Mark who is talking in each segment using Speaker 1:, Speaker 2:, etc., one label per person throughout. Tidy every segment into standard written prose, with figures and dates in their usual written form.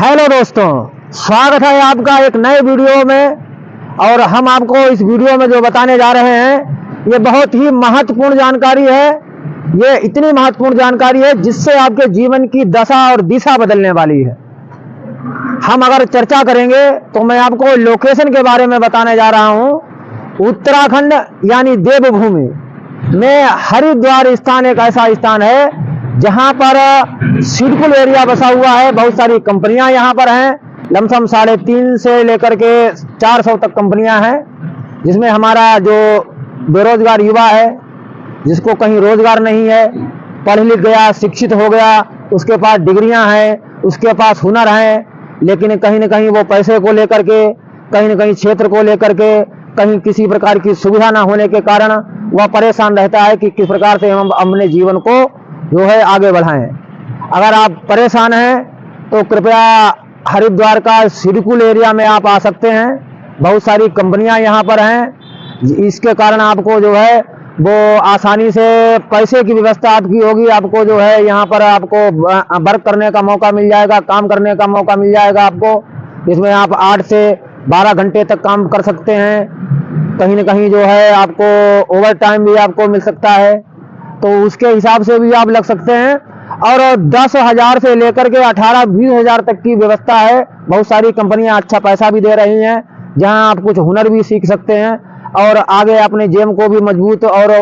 Speaker 1: Hello दोस्तों, स्वागत है आपका एक नए वीडियो में। और हम आपको इस वीडियो में जो बताने जा रहे हैं ये बहुत ही महत्वपूर्ण जानकारी है। ये इतनी महत्वपूर्ण जानकारी है जिससे आपके जीवन की दशा और दिशा बदलने वाली है। हम अगर चर्चा करेंगे तो मैं आपको लोकेशन के बारे में बताने जा रहा हूं। उत्तराखंड यानी देवभूमि में हरिद्वार स्थान एक ऐसा स्थान है जहां पर सिडकुल एरिया बसा हुआ है। बहुत सारी कंपनियां यहां पर हैं। लमसम 350 से लेकर के 400 तक कंपनियां हैं, जिसमें हमारा जो बेरोजगार युवा है, जिसको कहीं रोजगार नहीं है, पढ़ लिख गया, शिक्षित हो गया, उसके पास डिग्रियां हैं, उसके पास हुनर है, लेकिन कहीं न कहीं वो पैसे को लेकर के, कहीं न कहीं क्षेत्र को लेकर के, कहीं किसी प्रकार की सुविधा ना होने के कारण वह परेशान रहता है कि किस प्रकार से हम अपने जीवन को जो है आगे बढ़ाएं। अगर आप परेशान हैं तो कृपया हरिद्वार का सिडकुल एरिया में आप आ सकते हैं। बहुत सारी कंपनियां यहां पर हैं, इसके कारण आपको जो है वो आसानी से पैसे की व्यवस्था आपकी होगी। आपको जो है यहाँ पर आपको वर्क करने का मौका मिल जाएगा, काम करने का मौका मिल जाएगा आपको, जिसमें आप 8 से 12 घंटे तक काम कर सकते हैं। कहीं न कहीं जो है आपको ओवर टाइम भी आपको मिल सकता है, तो उसके हिसाब से भी आप लग सकते हैं। और 10,000 से लेकर के 18-20 हजार तक की व्यवस्था है। बहुत सारी कंपनियां अच्छा पैसा भी दे रही हैं, जहां आप कुछ हुनर भी सीख सकते हैं और आगे अपने जेब को भी मजबूत और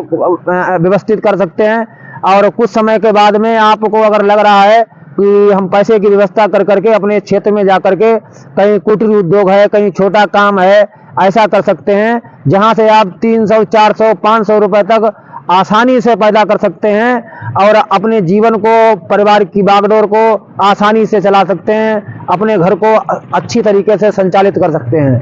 Speaker 1: व्यवस्थित कर सकते हैं। और कुछ समय के बाद में आपको अगर लग रहा है कि हम पैसे की व्यवस्था कर करके अपने क्षेत्र में जाकर के कहीं कुटीर उद्योग है, कहीं छोटा काम है, ऐसा कर सकते हैं, जहां से आप 300, 400, 500 रुपए तक आसानी से पैदा कर सकते हैं और अपने जीवन को, परिवार की बागडोर को आसानी से चला सकते हैं, अपने घर को अच्छी तरीके से संचालित कर सकते हैं।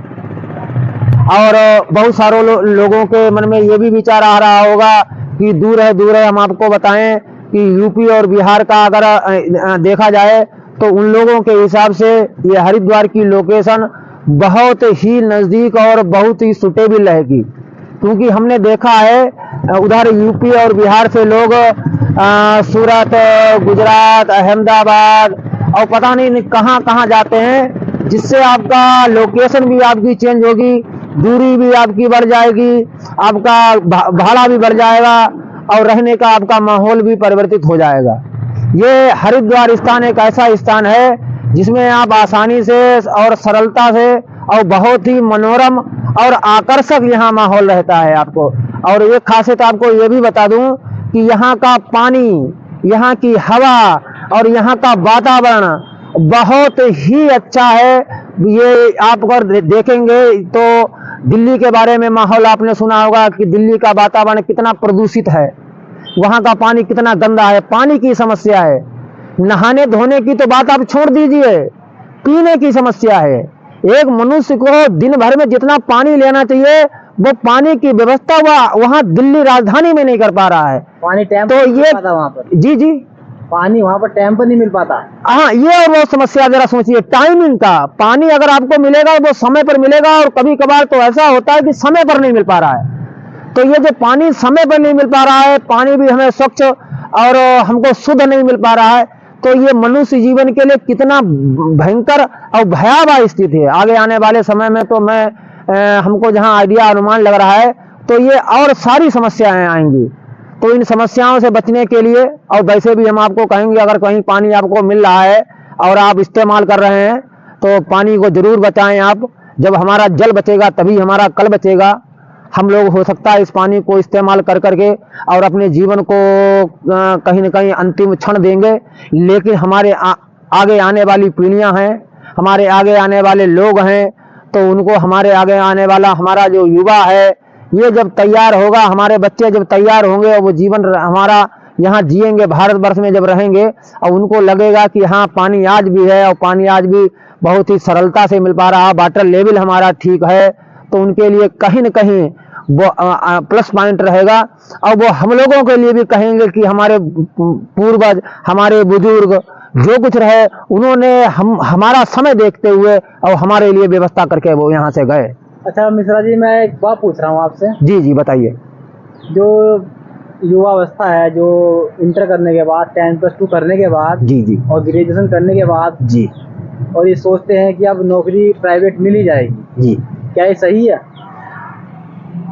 Speaker 1: और बहुत सारे लोगों के मन में ये भी विचार आ रहा होगा कि दूर है। हम आपको बताएं कि यूपी और बिहार का अगर देखा जाए तो उन लोगों के हिसाब से ये हरिद्वार की लोकेशन बहुत ही नज़दीक और बहुत ही सुटेबल रहेगी, क्योंकि हमने देखा है उधर यूपी और बिहार से लोग सूरत, गुजरात, अहमदाबाद और पता नहीं कहां कहां जाते हैं, जिससे आपका लोकेशन भी आपकी चेंज होगी, दूरी भी आपकी बढ़ जाएगी, आपका भाड़ा भी बढ़ जाएगा और रहने का आपका माहौल भी परिवर्तित हो जाएगा। ये हरिद्वार स्थान एक ऐसा स्थान है जिसमें आप आसानी से और सरलता से और बहुत ही मनोरम और आकर्षक यहाँ माहौल रहता है आपको। और एक खासियत आपको ये भी बता दूं कि यहाँ का पानी, यहाँ की हवा और यहाँ का वातावरण बहुत ही अच्छा है। ये आप अगर देखेंगे तो दिल्ली के बारे में माहौल आपने सुना होगा कि दिल्ली का वातावरण कितना प्रदूषित है, वहाँ का पानी कितना गंदा है, पानी की समस्या है। नहाने धोने की तो बात आप छोड़ दीजिए, पीने की समस्या है। एक मनुष्य को दिन भर में जितना पानी लेना चाहिए वो पानी की व्यवस्था वहाँ दिल्ली राजधानी में नहीं कर पा रहा है।
Speaker 2: पानी टाइम
Speaker 1: तो ये
Speaker 2: वहाँ पर
Speaker 1: जी
Speaker 2: पानी वहाँ पर टाइम पर नहीं मिल पाता।
Speaker 1: हाँ, ये और वो समस्या जरा सोचिए, टाइमिंग का। पानी अगर आपको मिलेगा वो समय पर मिलेगा, और कभी कभार तो ऐसा होता है कि समय पर नहीं मिल पा रहा है। तो ये जो पानी समय पर नहीं मिल पा रहा है, पानी भी हमें स्वच्छ और हमको शुद्ध नहीं मिल पा रहा है, तो ये मनुष्य जीवन के लिए कितना भयंकर और भयावह स्थिति है। आगे आने वाले समय में तो हमको जहां आइडिया अनुमान लग रहा है तो ये और सारी समस्याएं आएंगी। तो इन समस्याओं से बचने के लिए, और वैसे भी हम आपको कहेंगे अगर कहीं पानी आपको मिल रहा है और आप इस्तेमाल कर रहे हैं तो पानी को जरूर बचाएं आप। जब हमारा जल बचेगा तभी हमारा कल बचेगा। हम लोग हो सकता है इस पानी को इस्तेमाल कर करके और अपने जीवन को कहीं न कहीं अंतिम क्षण देंगे, लेकिन हमारे आगे आने वाली पीढ़ियां हैं, हमारे आगे आने वाले लोग हैं, तो उनको हमारे आगे आने वाला हमारा जो युवा है ये जब तैयार होगा, हमारे बच्चे जब तैयार होंगे और वो जीवन हमारा यहाँ जिएंगे, भारतवर्ष में जब रहेंगे, और उनको लगेगा कि हाँ पानी आज भी है और पानी आज भी बहुत ही सरलता से मिल पा रहा है, वाटर लेवल हमारा ठीक है, तो उनके लिए कहीं न कहीं वो प्लस पॉइंट रहेगा। और वो हम लोगों के लिए भी कहेंगे कि हमारे पूर्वज, हमारे बुजुर्ग जो कुछ रहे, उन्होंने हमारा समय देखते हुए और हमारे लिए व्यवस्था करके वो यहाँ से गए।
Speaker 2: अच्छा मिश्रा जी, मैं एक बात पूछ रहा हूँ आपसे।
Speaker 1: जी बताइए।
Speaker 2: जो युवा अवस्था है, जो इंटर करने के बाद, 10+2 करने के बाद
Speaker 1: जी
Speaker 2: और ग्रेजुएशन करने के बाद
Speaker 1: जी
Speaker 2: और ये सोचते हैं कि अब नौकरी प्राइवेट मिल ही जाएगी।
Speaker 1: जी।
Speaker 2: क्या ये सही है?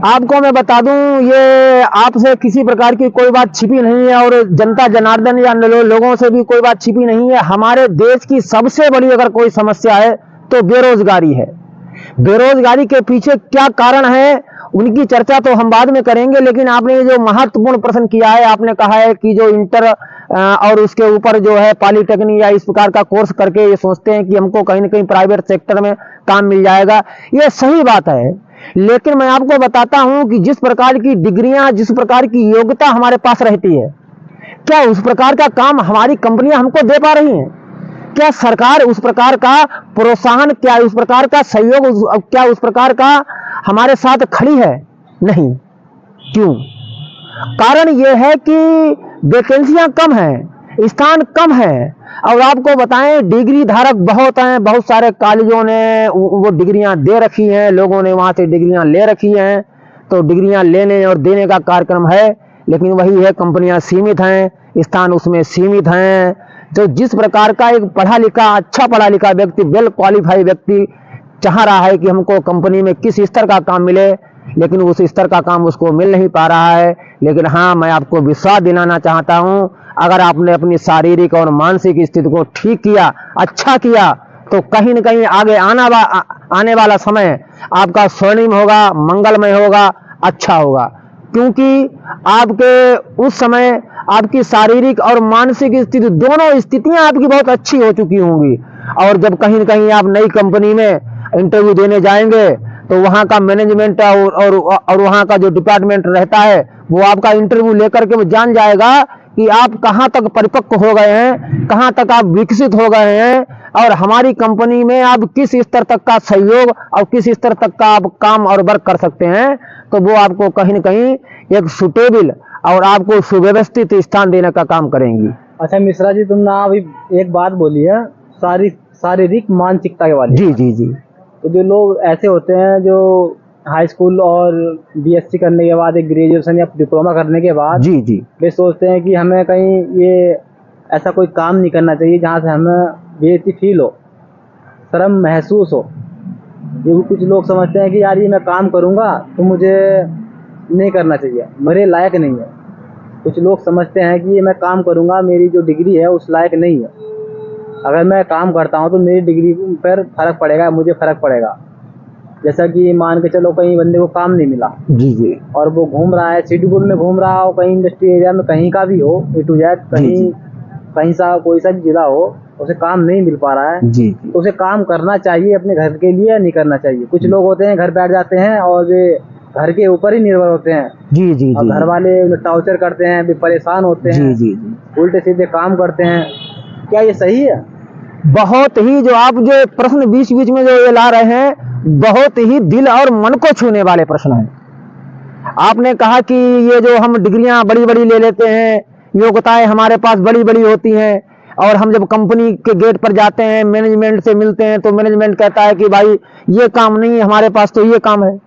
Speaker 1: आपको मैं बता दूं, ये आपसे किसी प्रकार की कोई बात छिपी नहीं है और जनता जनार्दन या लोगों से भी कोई बात छिपी नहीं है। हमारे देश की सबसे बड़ी अगर कोई समस्या है तो बेरोजगारी है। बेरोजगारी के पीछे क्या कारण है उनकी चर्चा तो हम बाद में करेंगे, लेकिन आपने जो महत्वपूर्ण प्रश्न किया है, आपने कहा है कि जो इंटर और उसके ऊपर जो है पॉलिटेक्निक या इस प्रकार का कोर्स करके ये सोचते हैं कि हमको कहीं ना कहीं प्राइवेट सेक्टर में काम मिल जाएगा। ये सही बात है, लेकिन मैं आपको बताता हूं कि जिस प्रकार की डिग्रियां, जिस प्रकार की योग्यता हमारे पास रहती है, क्या उस प्रकार का काम हमारी कंपनियां हमको दे पा रही हैं? क्या सरकार उस प्रकार का प्रोत्साहन, क्या उस प्रकार का सहयोग, क्या उस प्रकार का हमारे साथ खड़ी है? नहीं। क्यों? कारण यह है कि वैकेंसियां कम हैं, स्थान कम है। और आपको बताएं, डिग्री धारक बहुत हैं, बहुत सारे कॉलेजों ने वो डिग्रियां दे रखी हैं, लोगों ने वहां से डिग्रियां ले रखी हैं, तो डिग्रियां लेने और देने का कार्यक्रम है, लेकिन वही है, कंपनियां सीमित हैं, स्थान उसमें सीमित हैं। तो जिस प्रकार का एक पढ़ा लिखा, अच्छा पढ़ा लिखा व्यक्ति, वेल क्वालिफाइड व्यक्ति चाह रहा है कि हमको कंपनी में किस स्तर का काम मिले, लेकिन उस स्तर का काम उसको मिल नहीं पा रहा है। लेकिन हाँ, मैं आपको विश्वास दिलाना चाहता हूं, अगर आपने अपनी शारीरिक और मानसिक स्थिति को ठीक किया, अच्छा किया, तो कहीं न कहीं आगे आने वाला समय आपका स्वर्णिम होगा, मंगलमय होगा, अच्छा होगा। क्योंकि आपके उस समय आपकी शारीरिक और मानसिक स्थिति, दोनों स्थितियां आपकी बहुत अच्छी हो चुकी होंगी। और जब कहीं न कहीं आप नई कंपनी में इंटरव्यू देने जाएंगे, तो वहां का मैनेजमेंट और वहां का जो डिपार्टमेंट रहता है, वो आपका इंटरव्यू लेकर के वो जान जाएगा कि आप कहां तक परिपक्व हो गए हैं, कहां तक आप विकसित हो गए हैं, और हमारी कंपनी में आप किस स्तर तक का सहयोग और किस स्तर तक का आप काम और वर्क कर सकते हैं। तो वो आपको कहीं न कहीं एक सुटेबल और आपको सुव्यवस्थित स्थान देने का काम करेंगी।
Speaker 2: अच्छा मिश्रा जी, तुमने अभी एक बात बोली है, शारीरिक मानसिकता के वाली।
Speaker 1: जी जी जी।
Speaker 2: तो जो लोग ऐसे होते हैं जो हाई स्कूल और बीएससी करने के बाद, एक ग्रेजुएशन या डिप्लोमा करने के बाद,
Speaker 1: जी जी,
Speaker 2: वे सोचते हैं कि हमें कहीं ये ऐसा कोई काम नहीं करना चाहिए जहाँ से हमें बेइज्जती फील हो, शर्म महसूस हो। ये कुछ लोग समझते हैं कि यार ये मैं काम करूँगा तो मुझे नहीं करना चाहिए, मेरे लायक नहीं है। कुछ लोग समझते हैं कि ये मैं काम करूँगा, मेरी जो डिग्री है उस लायक नहीं है, अगर मैं काम करता हूँ तो मेरी डिग्री पर फर्क पड़ेगा, मुझे फर्क पड़ेगा। जैसा कि मान के चलो कहीं बंदे को काम नहीं मिला,
Speaker 1: जी जी,
Speaker 2: और वो घूम रहा है, शेड्यूल में घूम रहा हो, कहीं इंडस्ट्री एरिया में, कहीं का भी हो, A to Z, कहीं सा कोई सा भी जिला हो, उसे काम नहीं मिल पा रहा है,
Speaker 1: जी,
Speaker 2: तो उसे काम करना चाहिए अपने घर के लिए या नहीं करना चाहिए? कुछ लोग होते हैं घर बैठ जाते हैं और वे घर के ऊपर ही निर्भर होते हैं।
Speaker 1: जी जी,
Speaker 2: और घर वाले उन्हें टॉर्चर करते हैं, वे परेशान होते हैं,
Speaker 1: जी जी जी,
Speaker 2: उल्टे सीधे काम करते हैं। क्या ये सही है?
Speaker 1: बहुत ही, जो आप जो प्रश्न बीच बीच में जो ये ला रहे हैं, बहुत ही दिल और मन को छूने वाले प्रश्न हैं। आपने कहा कि ये जो हम डिग्रियां बड़ी बड़ी ले लेते हैं, योग्यताएं हमारे पास बड़ी बड़ी होती हैं, और हम जब कंपनी के गेट पर जाते हैं, मैनेजमेंट से मिलते हैं, तो मैनेजमेंट कहता है कि भाई ये काम नहीं है हमारे पास, तो ये काम है।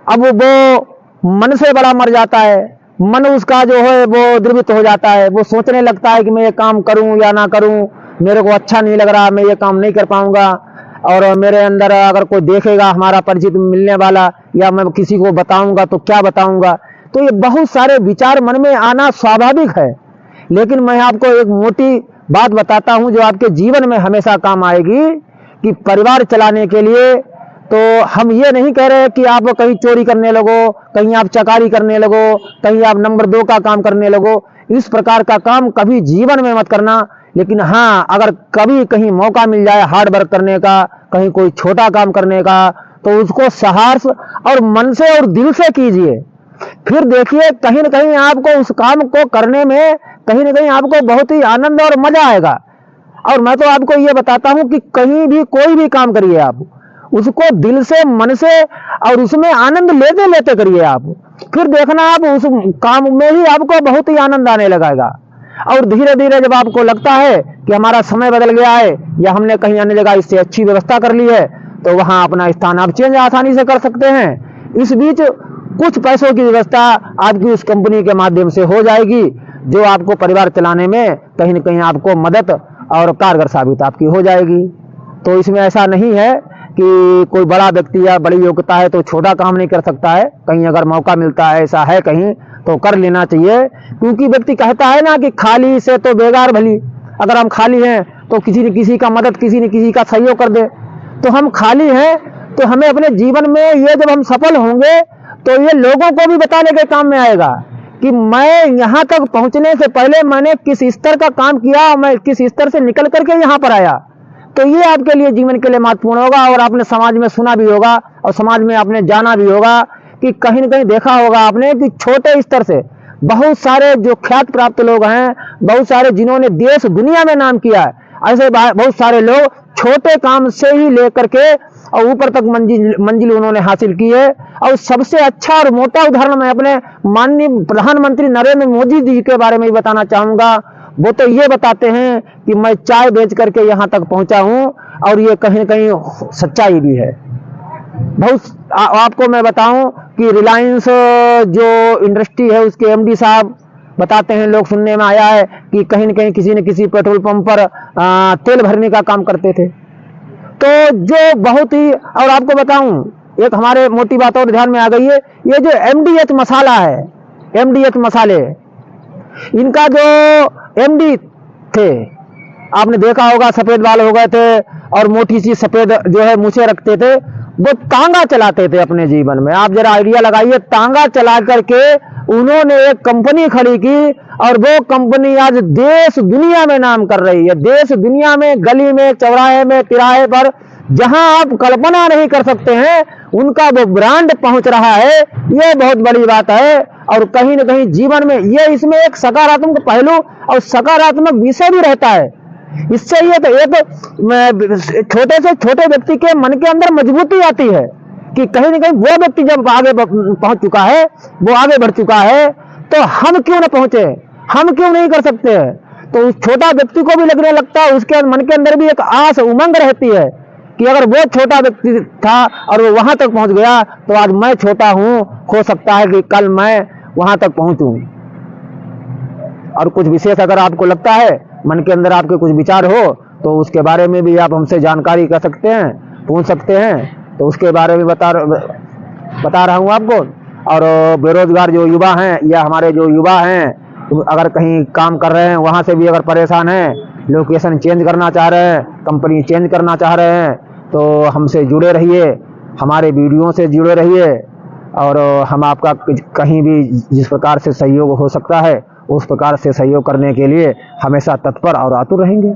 Speaker 1: अब वो मन से बड़ा मर जाता है, मन उसका जो है वो द्रवित हो जाता है, वो सोचने लगता है कि मैं ये काम करूं या ना करूं, मेरे को अच्छा नहीं लग रहा, मैं ये काम नहीं कर पाऊंगा, और मेरे अंदर अगर कोई देखेगा हमारा परिचित मिलने वाला, या मैं किसी को बताऊंगा तो क्या बताऊंगा। तो ये बहुत सारे विचार मन में आना स्वाभाविक है। लेकिन मैं आपको एक मोटी बात बताता हूं जो आपके जीवन में हमेशा काम आएगी, कि परिवार चलाने के लिए तो हम ये नहीं कह रहे कि आप कहीं चोरी करने लगो, कहीं आप चकारी करने लगो, कहीं आप नंबर 2 का काम करने लगो। इस प्रकार का काम कभी जीवन में मत करना। लेकिन हाँ, अगर कभी कहीं मौका मिल जाए हार्ड वर्क करने का, कहीं कोई छोटा काम करने का, तो उसको साहस और मन से और दिल से कीजिए। फिर देखिए, कहीं न कहीं आपको उस काम को करने में कहीं न कहीं आपको बहुत ही आनंद और मजा आएगा। और मैं तो आपको ये बताता हूं कि कहीं भी कोई भी काम करिए, आप उसको दिल से, मन से और उसमें आनंद लेते लेते करिए आप। फिर देखना, आप उस काम में ही आपको बहुत ही आनंद आने लगेगा। और धीरे धीरे जब आपको लगता है कि हमारा समय बदल गया है, या हमने कहीं अन्य जगह इससे अच्छी व्यवस्था कर ली है, तो वहां अपना स्थान आप चेंज आसानी से कर सकते हैं। इस बीच कुछ पैसों की व्यवस्था आपकी उस कंपनी के माध्यम से हो जाएगी, जो आपको परिवार चलाने में कहीं न कहीं आपको मदद और कारगर साबित आपकी हो जाएगी। तो इसमें ऐसा नहीं है कि कोई बड़ा व्यक्ति या बड़ी योग्यता है तो छोटा काम नहीं कर सकता है। कहीं अगर मौका मिलता है, ऐसा है कहीं, तो कर लेना चाहिए। क्योंकि व्यक्ति कहता है ना कि खाली से तो बेगार भली। अगर हम खाली हैं तो किसी न किसी का मदद, किसी न किसी का सहयोग कर दे। तो हम खाली हैं तो हमें अपने जीवन में ये जब हम सफल होंगे तो ये लोगों को भी बताने के काम में आएगा कि मैं यहाँ तक पहुँचने से पहले मैंने किस स्तर का काम किया, मैं किस स्तर से निकल करके यहाँ पर आया। तो ये आपके लिए जीवन के लिए महत्वपूर्ण होगा। और आपने समाज में सुना भी होगा और समाज में आपने जाना भी होगा कि कहीं न कहीं देखा होगा आपने कि छोटे स्तर से बहुत सारे जो ख्यात प्राप्त लोग हैं, बहुत सारे जिन्होंने देश दुनिया में नाम किया है, ऐसे बहुत सारे लोग छोटे काम से ही लेकर के और ऊपर तक मंजिल उन्होंने हासिल की है। और सबसे अच्छा और मोटा उदाहरण मैं अपने माननीय प्रधानमंत्री नरेंद्र मोदी जी के बारे में ही बताना चाहूंगा। वो तो ये बताते हैं कि मैं चाय बेच करके यहाँ तक पहुंचा हूं, और ये कहीं न कहीं सच्चाई भी है। बहुत आपको मैं बताऊं कि रिलायंस जो इंडस्ट्री है उसके एमडी साहब बताते हैं, लोग सुनने में आया है कि कहीं न कहीं किसी न किसी पेट्रोल पंप पर तेल भरने का काम करते थे। तो जो बहुत ही, और आपको बताऊं एक हमारे मोटी बात और ध्यान में आ गई है, ये जो एमडीएच मसाला है, एमडीएच मसाले, इनका जो एमडी थे आपने देखा होगा, सफेद बाल हो गए थे और मोटी सी सफेद जो है मूछें रखते थे। वो तांगा चलाते थे अपने जीवन में। आप जरा आइडिया लगाइए, तांगा चला करके उन्होंने एक कंपनी खड़ी की और वो कंपनी आज देश दुनिया में नाम कर रही है। देश दुनिया में, गली में, चौराहे में, तिराहे पर, जहां आप कल्पना नहीं कर सकते हैं, उनका वो ब्रांड पहुंच रहा है। ये बहुत बड़ी बात है। और कहीं न कहीं जीवन में ये, इसमें एक सकारात्मक पहलू और सकारात्मक विषय भी रहता है। इससे ये तो एक छोटे से छोटे व्यक्ति के मन के अंदर मजबूती आती है कि कहीं न कहीं वो व्यक्ति जब आगे पहुंच चुका है, वो आगे बढ़ चुका है, तो हम क्यों न पहुंचे, हम क्यों नहीं कर सकते। तो उस छोटा व्यक्ति को भी लगने लगता है, उसके मन के अंदर भी एक आस, उमंग रहती है कि अगर वो छोटा व्यक्ति था और वो वहां तक पहुंच गया तो आज मैं छोटा हूं, हो सकता है कि कल मैं वहां तक पहुंचूं। और कुछ विशेष अगर आपको लगता है, मन के अंदर आपके कुछ विचार हो, तो उसके बारे में भी आप हमसे जानकारी कर सकते हैं, पूछ सकते हैं। तो उसके बारे में बता रहा हूं आपको। और बेरोजगार जो युवा हैं या हमारे जो युवा हैं, अगर कहीं काम कर रहे हैं वहां से भी अगर परेशान हैं, लोकेशन चेंज करना चाह रहे हैं, कंपनी चेंज करना चाह रहे हैं, तो हमसे जुड़े रहिए, हमारे वीडियो से जुड़े रहिए। और हम आपका कहीं भी जिस प्रकार से सहयोग हो सकता है उस प्रकार से सहयोग करने के लिए हमेशा तत्पर और आतुर रहेंगे।